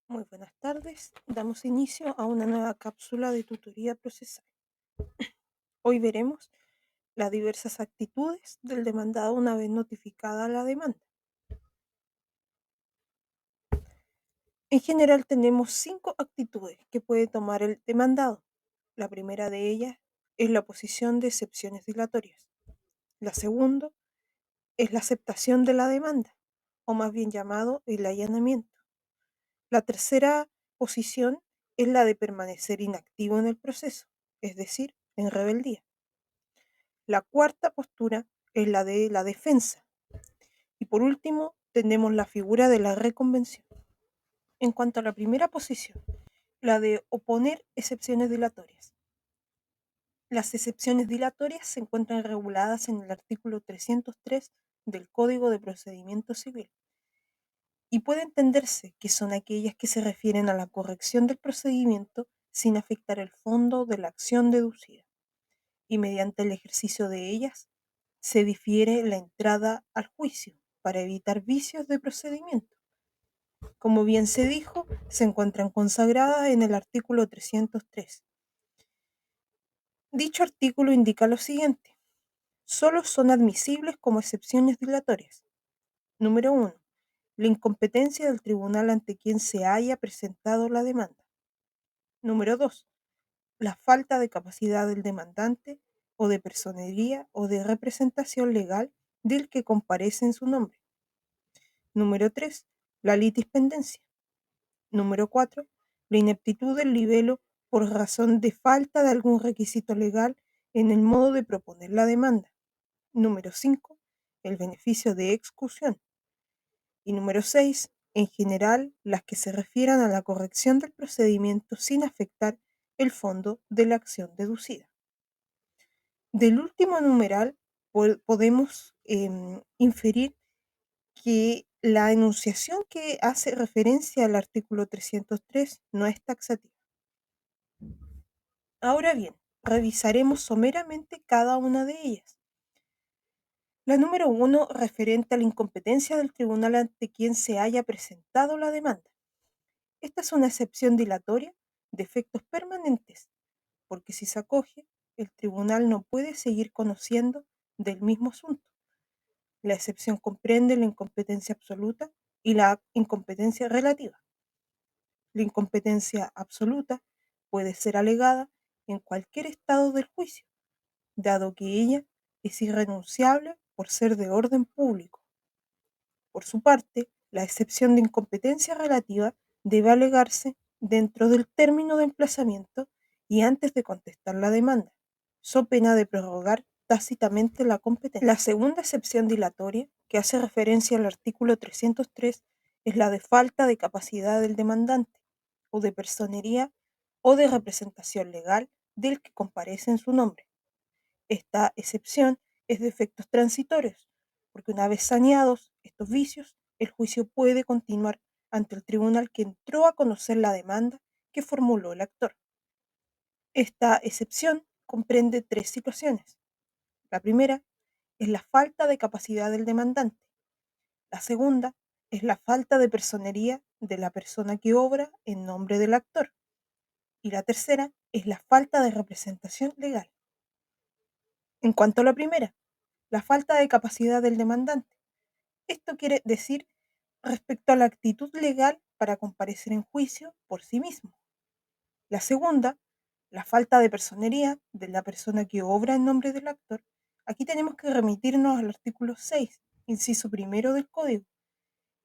Muy buenas tardes. Damos inicio a una nueva cápsula de tutoría procesal. Hoy veremos las diversas actitudes del demandado una vez notificada la demanda. En general tenemos 5 actitudes que puede tomar el demandado. La primera de ellas es la oposición de excepciones dilatorias. La segunda es la aceptación de la demanda, o más bien llamado el allanamiento. La tercera posición es la de permanecer inactivo en el proceso, es decir, en rebeldía. La cuarta postura es la de la defensa. Y por último, tenemos la figura de la reconvención. En cuanto a la primera posición, la de oponer excepciones dilatorias. Las excepciones dilatorias se encuentran reguladas en el artículo 303 del Código de Procedimiento Civil y puede entenderse que son aquellas que se refieren a la corrección del procedimiento sin afectar el fondo de la acción deducida, y mediante el ejercicio de ellas se difiere la entrada al juicio para evitar vicios de procedimiento. Como bien se dijo, se encuentran consagradas en el artículo 303. Dicho artículo indica lo siguiente: solo son admisibles como excepciones dilatorias. Número 1. La incompetencia del tribunal ante quien se haya presentado la demanda. Número 2. La falta de capacidad del demandante o de personería o de representación legal del que comparece en su nombre. Número 3. La litispendencia. Número 4. La ineptitud del libelo por razón de falta de algún requisito legal en el modo de proponer la demanda. Número 5. El beneficio de excusión. Y número 6. En general, las que se refieran a la corrección del procedimiento sin afectar el fondo de la acción deducida. Del último numeral podemos inferir que la enunciación que hace referencia al artículo 303 no es taxativa. Ahora bien, revisaremos someramente cada una de ellas. La número 1, referente a la incompetencia del tribunal ante quien se haya presentado la demanda. Esta es una excepción dilatoria de efectos permanentes, porque si se acoge, el tribunal no puede seguir conociendo del mismo asunto. La excepción comprende la incompetencia absoluta y la incompetencia relativa. La incompetencia absoluta puede ser alegada en cualquier estado del juicio, dado que ella es irrenunciable por ser de orden público. Por su parte, la excepción de incompetencia relativa debe alegarse dentro del término de emplazamiento y antes de contestar la demanda, so pena de prorrogar tácitamente la competencia. La segunda excepción dilatoria, que hace referencia al artículo 303, es la de falta de capacidad del demandante, o de personería o de representación legal del que comparece en su nombre. Esta excepción es de efectos transitorios, porque una vez saneados estos vicios, el juicio puede continuar ante el tribunal que entró a conocer la demanda que formuló el actor. Esta excepción comprende 3 situaciones. La primera es la falta de capacidad del demandante. La segunda es la falta de personería de la persona que obra en nombre del actor. Y la tercera es la falta de representación legal. En cuanto a la primera, la falta de capacidad del demandante. Esto quiere decir respecto a la actitud legal para comparecer en juicio por sí mismo. La segunda, la falta de personería de la persona que obra en nombre del actor. Aquí tenemos que remitirnos al artículo 6, inciso primero del Código,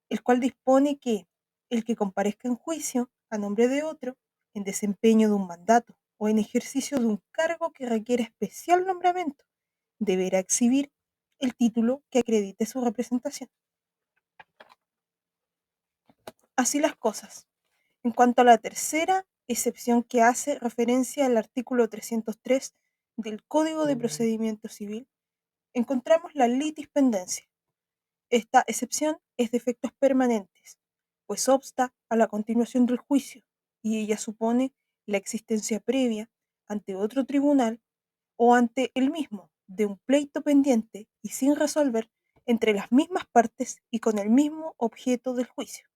el cual dispone que el que comparezca en juicio a nombre de otro, en desempeño de un mandato o en ejercicio de un cargo que requiere especial nombramiento, deberá exhibir el título que acredite su representación. Así las cosas. En cuanto a la tercera excepción, que hace referencia al artículo 303 del Código de Procedimiento Civil, encontramos la litispendencia. Esta excepción es de efectos permanentes, pues obsta a la continuación del juicio y ella supone la existencia previa ante otro tribunal o ante el mismo de un pleito pendiente y sin resolver entre las mismas partes y con el mismo objeto del juicio.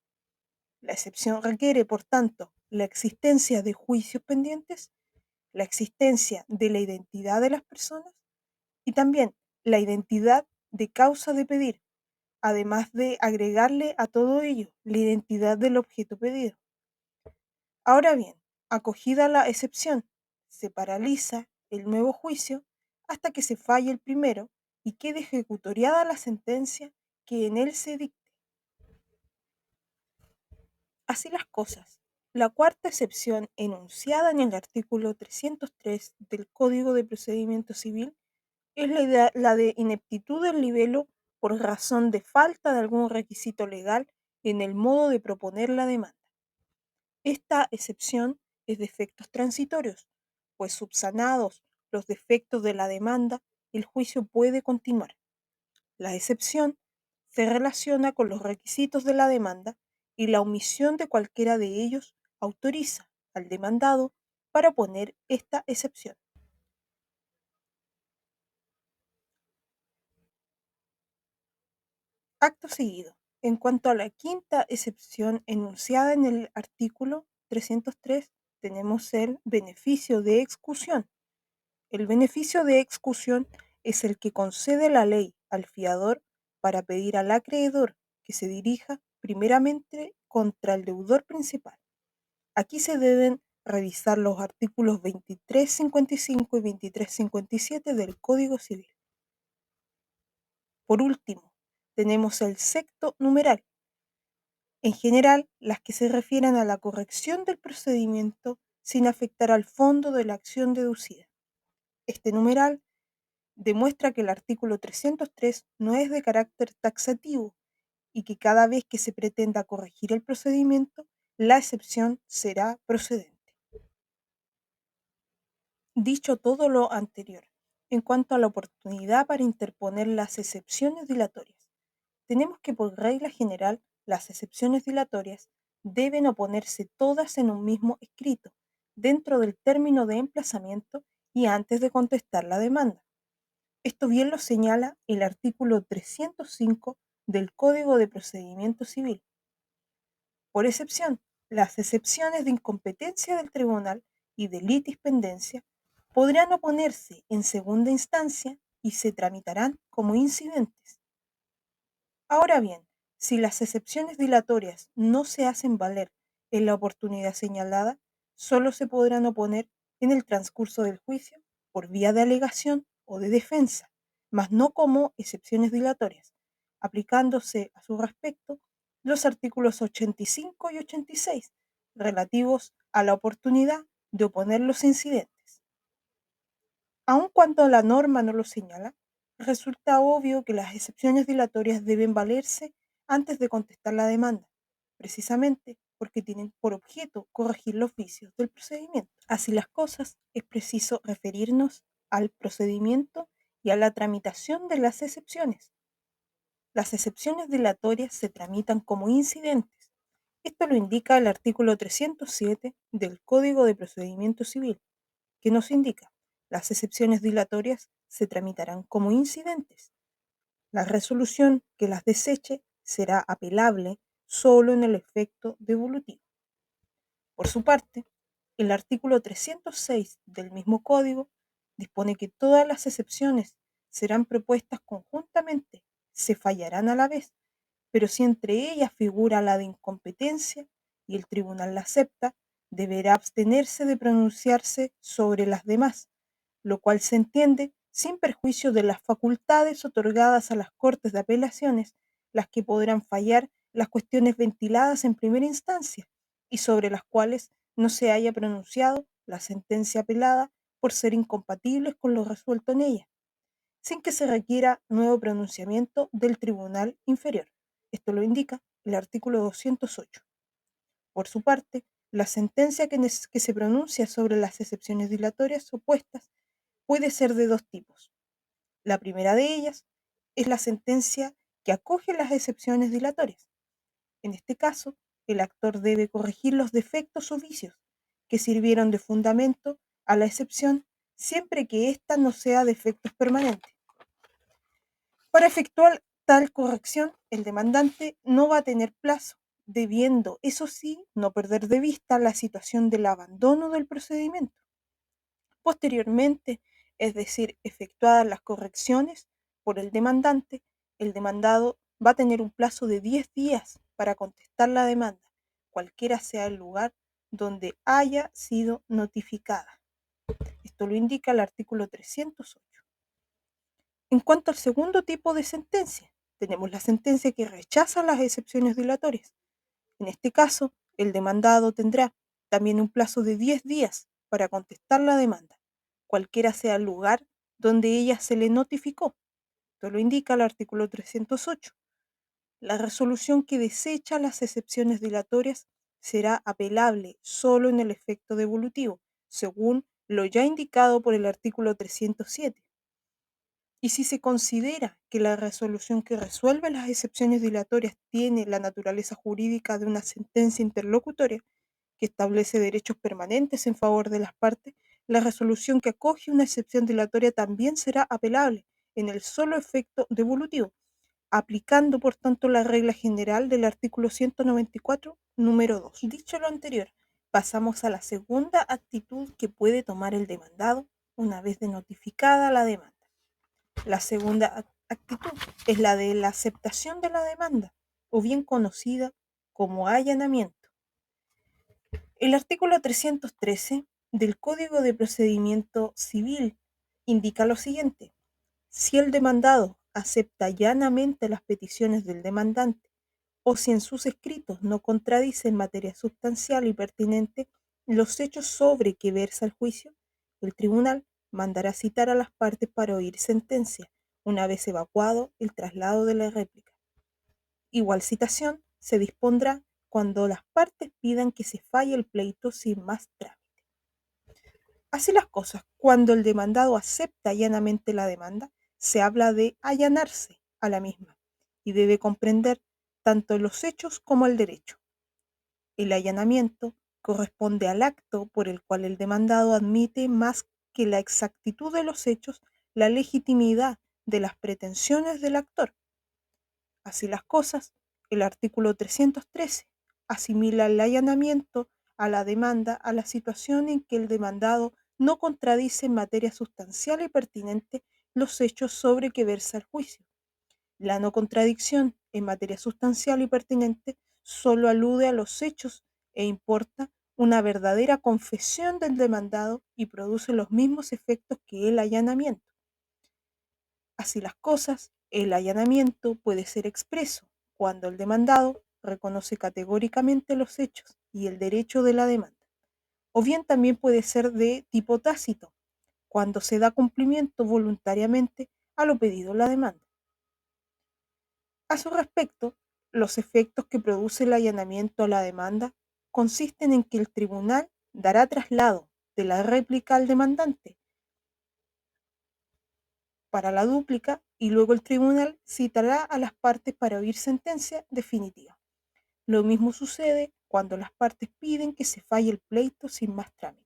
La excepción requiere, por tanto, la existencia de juicios pendientes, la existencia de la identidad de las personas y también la identidad de causa de pedir, además de agregarle a todo ello la identidad del objeto pedido. Ahora bien, acogida la excepción, se paraliza el nuevo juicio hasta que se falle el primero y quede ejecutoriada la sentencia que en él se dicte. Así las cosas. La cuarta excepción enunciada en el artículo 303 del Código de Procedimiento Civil es la de ineptitud del libelo por razón de falta de algún requisito legal en el modo de proponer la demanda. Esta excepción es de efectos transitorios, pues subsanados los defectos de la demanda, el juicio puede continuar. La excepción se relaciona con los requisitos de la demanda y la omisión de cualquiera de ellos autoriza al demandado para poner esta excepción. Acto seguido. En cuanto a la quinta excepción enunciada en el artículo 303, tenemos el beneficio de excusión. El beneficio de excusión es el que concede la ley al fiador para pedir al acreedor que se dirija primeramente contra el deudor principal. Aquí se deben revisar los artículos 2355 y 2357 del Código Civil. Por último, tenemos el sexto numeral. En general, las que se refieren a la corrección del procedimiento sin afectar al fondo de la acción deducida. Este numeral demuestra que el artículo 303 no es de carácter taxativo y que cada vez que se pretenda corregir el procedimiento, la excepción será procedente. Dicho todo lo anterior, en cuanto a la oportunidad para interponer las excepciones dilatorias, tenemos que por regla general las excepciones dilatorias deben oponerse todas en un mismo escrito, dentro del término de emplazamiento y antes de contestar la demanda. Esto bien lo señala el artículo 305 del Código de Procedimiento Civil. Por excepción, las excepciones de incompetencia del tribunal y de litispendencia podrán oponerse en segunda instancia y se tramitarán como incidentes. Ahora bien, si las excepciones dilatorias no se hacen valer en la oportunidad señalada, solo se podrán oponer en el transcurso del juicio por vía de alegación o de defensa, mas no como excepciones dilatorias, aplicándose a su respecto los artículos 85 y 86 relativos a la oportunidad de oponer los incidentes. Aun cuando la norma no lo señala, resulta obvio que las excepciones dilatorias deben valerse antes de contestar la demanda, precisamente porque tienen por objeto corregir los vicios del procedimiento. Así las cosas, es preciso referirnos al procedimiento y a la tramitación de las excepciones. Las excepciones dilatorias se tramitan como incidentes. Esto lo indica el artículo 307 del Código de Procedimiento Civil, que nos indica: las excepciones dilatorias se tramitarán como incidentes. La resolución que las deseche será apelable solo en el efecto devolutivo. Por su parte, el artículo 306 del mismo código dispone que todas las excepciones serán propuestas conjuntamente, se fallarán a la vez, pero si entre ellas figura la de incompetencia y el tribunal la acepta, deberá abstenerse de pronunciarse sobre las demás, lo cual se entiende sin perjuicio de las facultades otorgadas a las Cortes de Apelaciones, las que podrán fallar las cuestiones ventiladas en primera instancia y sobre las cuales no se haya pronunciado la sentencia apelada por ser incompatibles con lo resuelto en ella, sin que se requiera nuevo pronunciamiento del tribunal inferior. Esto lo indica el artículo 208. Por su parte, la sentencia que se pronuncia sobre las excepciones dilatorias opuestas puede ser de dos tipos. La primera de ellas es la sentencia que acoge las excepciones dilatorias. En este caso, el actor debe corregir los defectos o vicios que sirvieron de fundamento a la excepción, siempre que ésta no sea de efectos permanentes. Para efectuar tal corrección, el demandante no va a tener plazo debiendo, eso sí, no perder de vista la situación del abandono del procedimiento. Posteriormente, es decir, efectuadas las correcciones por el demandante, el demandado va a tener un plazo de 10 días para contestar la demanda, cualquiera sea el lugar donde haya sido notificada. Esto lo indica el artículo 308. En cuanto al segundo tipo de sentencia, tenemos la sentencia que rechaza las excepciones dilatorias. En este caso, el demandado tendrá también un plazo de 10 días para contestar la demanda, cualquiera sea el lugar donde ella se le notificó. Esto lo indica el artículo 308. La resolución que desecha las excepciones dilatorias será apelable solo en el efecto devolutivo, según lo ya indicado por el artículo 307. Y si se considera que la resolución que resuelve las excepciones dilatorias tiene la naturaleza jurídica de una sentencia interlocutoria que establece derechos permanentes en favor de las partes, la resolución que acoge una excepción dilatoria también será apelable en el solo efecto devolutivo, aplicando por tanto la regla general del artículo 194, número 2. Dicho lo anterior, pasamos a la segunda actitud que puede tomar el demandado una vez de notificada la demanda. La segunda actitud es la de la aceptación de la demanda, o bien conocida como allanamiento. El artículo 313 del Código de Procedimiento Civil indica lo siguiente: si el demandado acepta llanamente las peticiones del demandante o si en sus escritos no contradice en materia sustancial y pertinente los hechos sobre que versa el juicio, el tribunal mandará citar a las partes para oír sentencia, una vez evacuado el traslado de la réplica. Igual citación se dispondrá cuando las partes pidan que se falle el pleito sin más trámite. Así las cosas, cuando el demandado acepta llanamente la demanda, se habla de allanarse a la misma y debe comprender tanto los hechos como el derecho. El allanamiento corresponde al acto por el cual el demandado admite más que la exactitud de los hechos, la legitimidad de las pretensiones del actor. Así las cosas, el artículo 313 asimila el allanamiento a la demanda a la situación en que el demandado no contradice en materia sustancial y pertinente los hechos sobre que versa el juicio. La no contradicción en materia sustancial y pertinente solo alude a los hechos e importa una verdadera confesión del demandado y produce los mismos efectos que el allanamiento. Así las cosas, el allanamiento puede ser expreso cuando el demandado reconoce categóricamente los hechos y el derecho de la demanda, o bien también puede ser de tipo tácito, cuando se da cumplimiento voluntariamente a lo pedido en la demanda. A su respecto, los efectos que produce el allanamiento a la demanda consisten en que el tribunal dará traslado de la réplica al demandante para la dúplica y luego el tribunal citará a las partes para oír sentencia definitiva. Lo mismo sucede cuando las partes piden que se falle el pleito sin más trámite.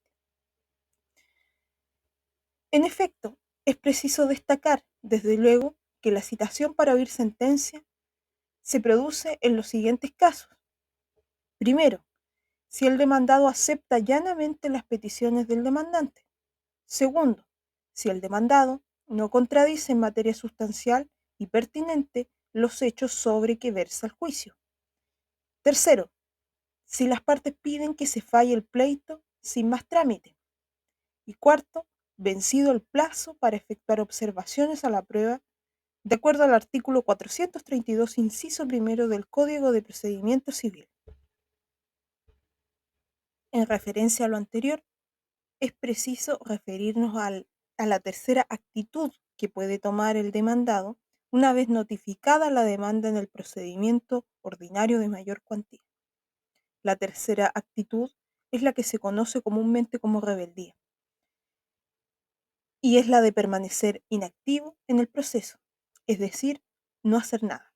En efecto, es preciso destacar, desde luego, que la citación para oír sentencia se produce en los siguientes casos. Primero, si el demandado acepta llanamente las peticiones del demandante. Segundo, si el demandado no contradice en materia sustancial y pertinente los hechos sobre que versa el juicio. Tercero, si las partes piden que se falle el pleito sin más trámite. Y cuarto, vencido el plazo para efectuar observaciones a la prueba, de acuerdo al artículo 432, inciso primero del Código de Procedimiento Civil. En referencia a lo anterior, es preciso referirnos a la tercera actitud que puede tomar el demandado una vez notificada la demanda en el procedimiento ordinario de mayor cuantía. La tercera actitud es la que se conoce comúnmente como rebeldía y es la de permanecer inactivo en el proceso, es decir, no hacer nada.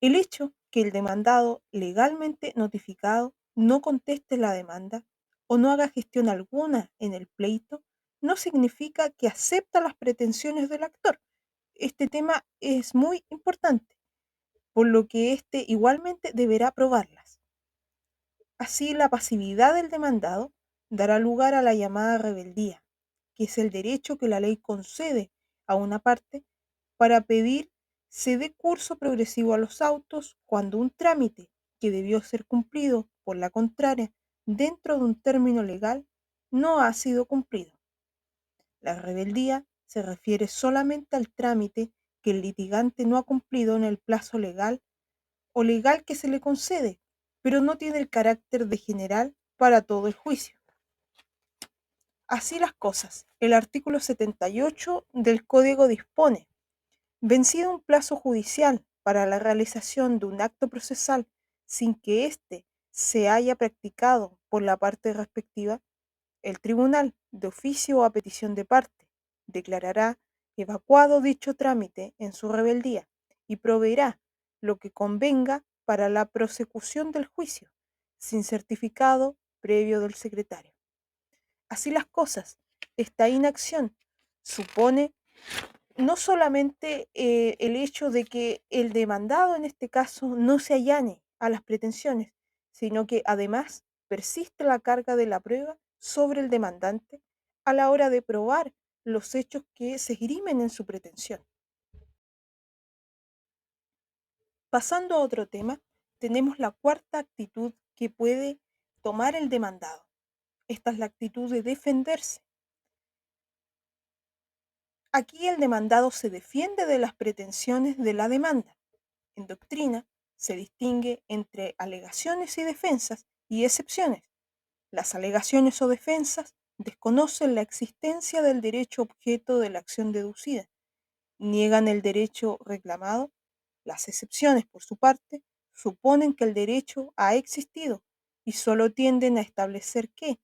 El hecho que el demandado legalmente notificado no conteste la demanda o no haga gestión alguna en el pleito no significa que acepta las pretensiones del actor. Este tema es muy importante. por lo que éste igualmente deberá probarlas. Así, la pasividad del demandado dará lugar a la llamada rebeldía, que es el derecho que la ley concede a una parte para pedir se dé curso progresivo a los autos cuando un trámite que debió ser cumplido por la contraria dentro de un término legal no ha sido cumplido. La rebeldía se refiere solamente al trámite que el litigante no ha cumplido en el plazo legal o legal que se le concede, pero no tiene el carácter de general para todo el juicio. Así las cosas, el artículo 78 del Código dispone: vencido un plazo judicial para la realización de un acto procesal sin que éste se haya practicado por la parte respectiva, el tribunal, de oficio o a petición de parte, declarará evacuado dicho trámite en su rebeldía y proveerá lo que convenga para la prosecución del juicio, sin certificado previo del secretario. Así las cosas, esta inacción supone no solamente el hecho de que el demandado en este caso no se allane a las pretensiones, sino que además persiste la carga de la prueba sobre el demandante a la hora de probar los hechos que se esgrimen en su pretensión. Pasando a otro tema, tenemos la cuarta actitud que puede tomar el demandado. Esta es la actitud de defenderse. Aquí el demandado se defiende de las pretensiones de la demanda. En doctrina se distingue entre alegaciones y defensas y excepciones. Las alegaciones o defensas desconocen la existencia del derecho objeto de la acción deducida, niegan el derecho reclamado. Las excepciones, por su parte, suponen que el derecho ha existido y solo tienden a establecer que,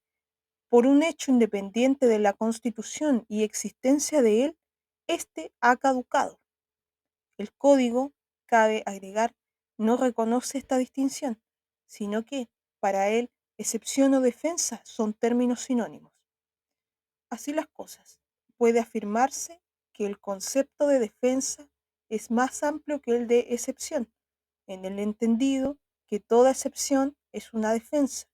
por un hecho independiente de la constitución y existencia de él, éste ha caducado. El código, cabe agregar, no reconoce esta distinción, sino que, para él, excepción o defensa son términos sinónimos. Así las cosas, puede afirmarse que el concepto de defensa es más amplio que el de excepción, en el entendido que toda excepción es una defensa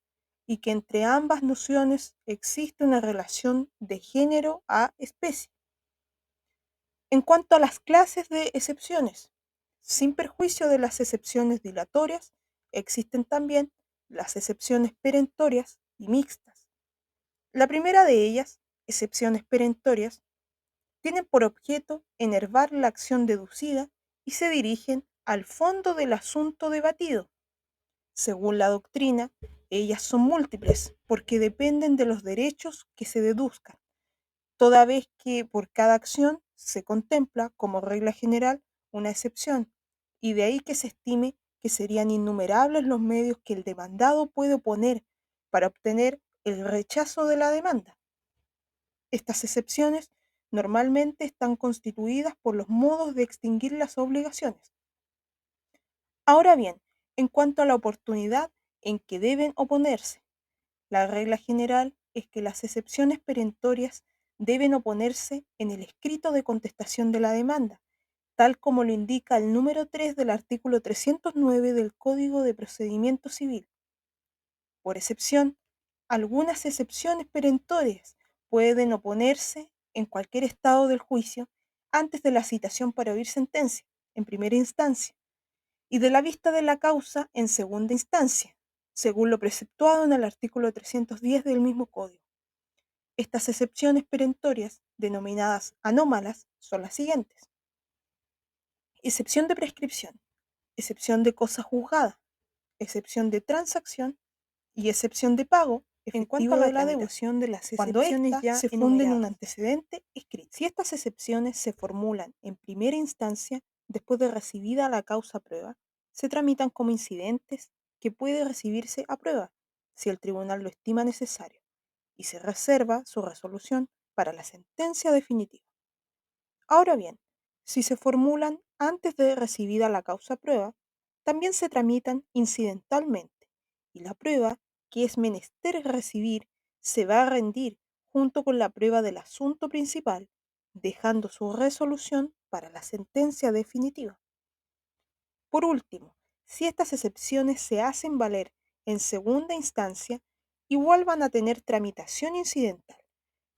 y que entre ambas nociones existe una relación de género a especie. En cuanto a las clases de excepciones, sin perjuicio de las excepciones dilatorias, existen también las excepciones perentorias y mixtas. La primera de ellas, excepciones perentorias, tienen por objeto enervar la acción deducida y se dirigen al fondo del asunto debatido. Según la doctrina, ellas son múltiples porque dependen de los derechos que se deduzcan, toda vez que por cada acción se contempla como regla general una excepción, y de ahí que se estime que serían innumerables los medios que el demandado puede oponer para obtener el rechazo de la demanda. Estas excepciones normalmente están constituidas por los modos de extinguir las obligaciones. Ahora bien, en cuanto a la oportunidad en que deben oponerse, la regla general es que las excepciones perentorias deben oponerse en el escrito de contestación de la demanda, tal como lo indica el número 3 del artículo 309 del Código de Procedimiento Civil. Por excepción, algunas excepciones perentorias pueden oponerse en cualquier estado del juicio antes de la citación para oír sentencia, en primera instancia, y de la vista de la causa en segunda instancia, según lo preceptuado en el artículo 310 del mismo Código. Estas excepciones perentorias, denominadas anómalas, son las siguientes: excepción de prescripción, excepción de cosa juzgada, excepción de transacción y excepción de pago en cuanto a la devolución de las excepciones ya se funden en un antecedente escrito. Si estas excepciones se formulan en primera instancia, después de recibida la causa a prueba, se tramitan como incidentes que puede recibirse a prueba, si el tribunal lo estima necesario, y se reserva su resolución para la sentencia definitiva. Ahora bien, si se formulan antes de recibida la causa a prueba, también se tramitan incidentalmente, y la prueba que es menester recibir se va a rendir junto con la prueba del asunto principal, dejando su resolución para la sentencia definitiva. Por último, si estas excepciones se hacen valer en segunda instancia, igual van a tener tramitación incidental,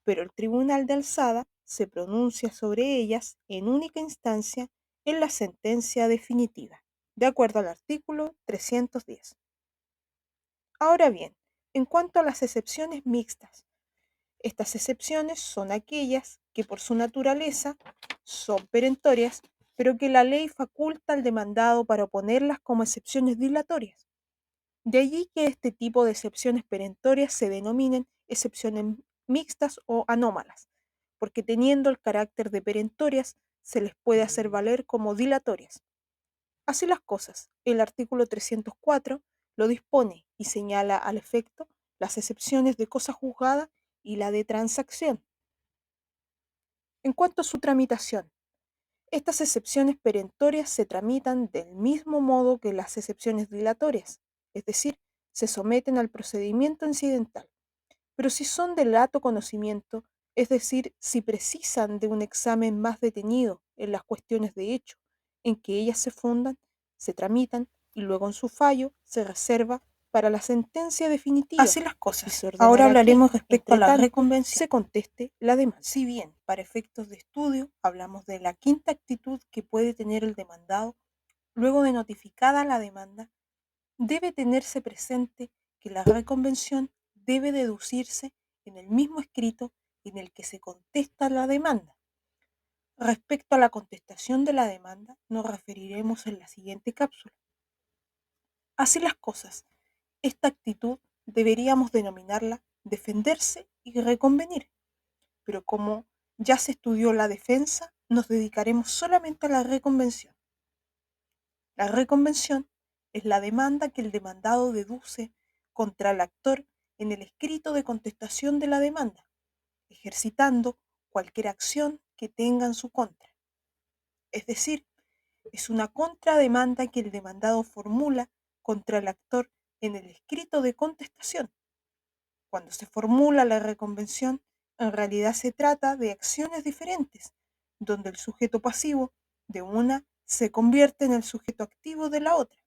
pero el Tribunal de Alzada se pronuncia sobre ellas en única instancia en la sentencia definitiva, de acuerdo al artículo 310. Ahora bien, en cuanto a las excepciones mixtas, estas excepciones son aquellas que por su naturaleza son perentorias, pero que la ley faculta al demandado para oponerlas como excepciones dilatorias. De allí que este tipo de excepciones perentorias se denominen excepciones mixtas o anómalas, porque teniendo el carácter de perentorias se les puede hacer valer como dilatorias. Así las cosas, el artículo 304 lo dispone y señala al efecto las excepciones de cosa juzgada y la de transacción. En cuanto a su tramitación, estas excepciones perentorias se tramitan del mismo modo que las excepciones dilatorias, es decir, se someten al procedimiento incidental. Pero si son de lato conocimiento, es decir, si precisan de un examen más detenido en las cuestiones de hecho en que ellas se fundan, se tramitan y luego en su fallo se reserva para la sentencia definitiva. Así las cosas. Ahora hablaremos respecto a la reconvención. Se conteste la demanda. Si bien, para efectos de estudio, hablamos de la quinta actitud que puede tener el demandado luego de notificada la demanda, debe tenerse presente que la reconvención debe deducirse en el mismo escrito en el que se contesta la demanda. Respecto a la contestación de la demanda, nos referiremos en la siguiente cápsula. Así las cosas, esta actitud deberíamos denominarla defenderse y reconvenir, pero como ya se estudió la defensa, nos dedicaremos solamente a la reconvención. La reconvención es la demanda que el demandado deduce contra el actor en el escrito de contestación de la demanda, ejercitando cualquier acción que tenga en su contra. Es decir, es una contrademanda que el demandado formula contra el actor en el escrito de contestación. Cuando se formula la reconvención, en realidad se trata de acciones diferentes, donde el sujeto pasivo de una se convierte en el sujeto activo de la otra.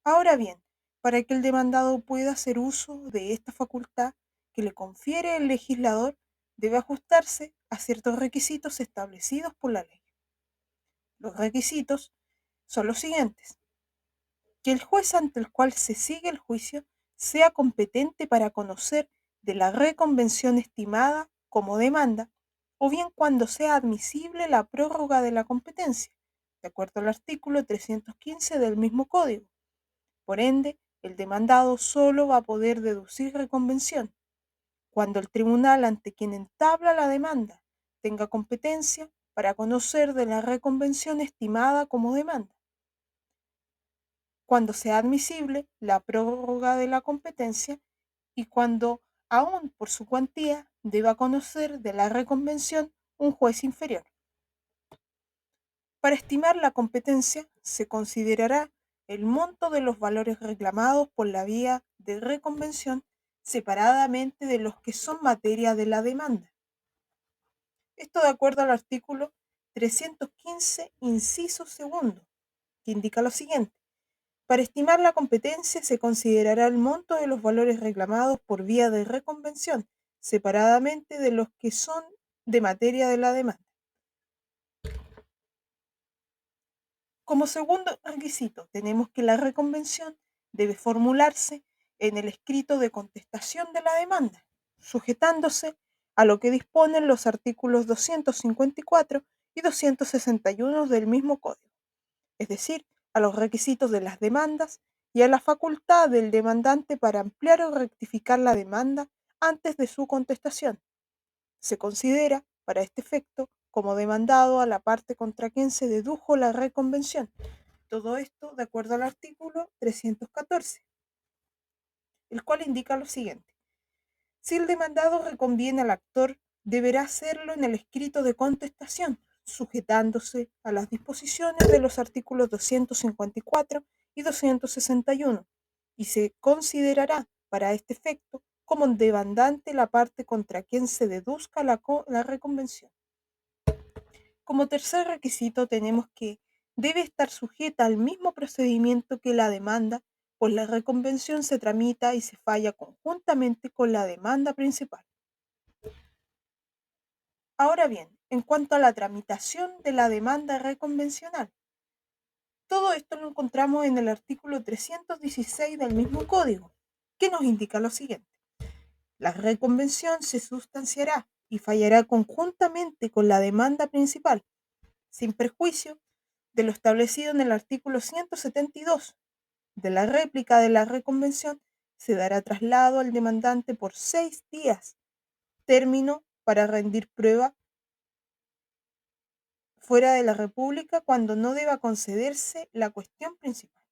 Ahora bien, para que el demandado pueda hacer uso de esta facultad que le confiere el legislador, debe ajustarse a ciertos requisitos establecidos por la ley. Los requisitos son los siguientes: que el juez ante el cual se sigue el juicio sea competente para conocer de la reconvención estimada como demanda, o bien cuando sea admisible la prórroga de la competencia, de acuerdo al artículo 315 del mismo código. Por ende, el demandado solo va a poder deducir reconvención cuando el tribunal ante quien entabla la demanda tenga competencia para conocer de la reconvención estimada como demanda, cuando sea admisible la prórroga de la competencia y cuando, aún por su cuantía, deba conocer de la reconvención un juez inferior. Para estimar la competencia se considerará el monto de los valores reclamados por la vía de reconvención separadamente de los que son materia de la demanda. Esto de acuerdo al artículo 315, inciso segundo, que indica lo siguiente. Para estimar la competencia se considerará el monto de los valores reclamados por vía de reconvención separadamente de los que son de materia de la demanda. Como segundo requisito, tenemos que la reconvención debe formularse en el escrito de contestación de la demanda, sujetándose a lo que disponen los artículos 254 y 261 del mismo código, es decir, a los requisitos de las demandas y a la facultad del demandante para ampliar o rectificar la demanda antes de su contestación. Se considera, para este efecto, como demandado a la parte contra quien se dedujo la reconvención. Todo esto de acuerdo al artículo 314, el cual indica lo siguiente. Si el demandado reconviene al actor, deberá hacerlo en el escrito de contestación, sujetándose a las disposiciones de los artículos 254 y 261, y se considerará para este efecto como demandante la parte contra quien se deduzca la reconvención. Como tercer requisito tenemos que debe estar sujeta al mismo procedimiento que la demanda, pues la reconvención se tramita y se falla conjuntamente con la demanda principal. Ahora bien, en cuanto a la tramitación de la demanda reconvencional, todo esto lo encontramos en el artículo 316 del mismo código, que nos indica lo siguiente. La reconvención se sustanciará y fallará conjuntamente con la demanda principal, sin perjuicio de lo establecido en el artículo 172 de la réplica de la reconvención. Se dará traslado al demandante por 6 días, término para rendir prueba fuera de la República cuando no deba concederse la cuestión principal.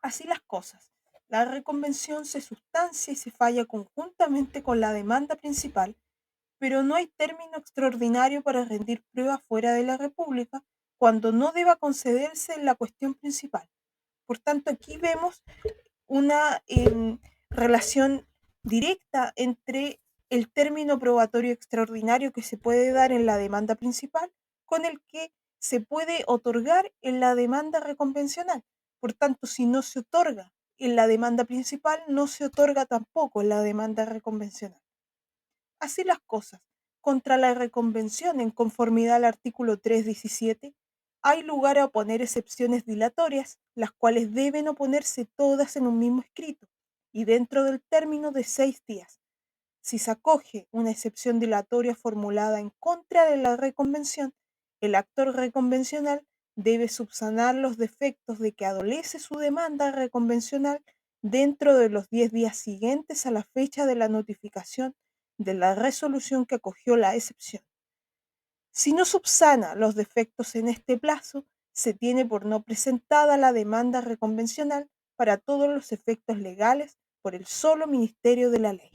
Así las cosas, la reconvención se sustancia y se falla conjuntamente con la demanda principal, pero no hay término extraordinario para rendir prueba fuera de la República cuando no deba concederse la cuestión principal. Por tanto, aquí vemos una relación directa entre el término probatorio extraordinario que se puede dar en la demanda principal con el que se puede otorgar en la demanda reconvencional. Por tanto, si no se otorga en la demanda principal, no se otorga tampoco en la demanda reconvencional. Así las cosas, contra la reconvención en conformidad al artículo 317, hay lugar a oponer excepciones dilatorias, las cuales deben oponerse todas en un mismo escrito y dentro del término de 6 días. Si se acoge una excepción dilatoria formulada en contra de la reconvención, el actor reconvencional debe subsanar los defectos de que adolece su demanda reconvencional dentro de los 10 días siguientes a la fecha de la notificación de la resolución que acogió la excepción. Si no subsana los defectos en este plazo, se tiene por no presentada la demanda reconvencional para todos los efectos legales por el solo Ministerio de la Ley.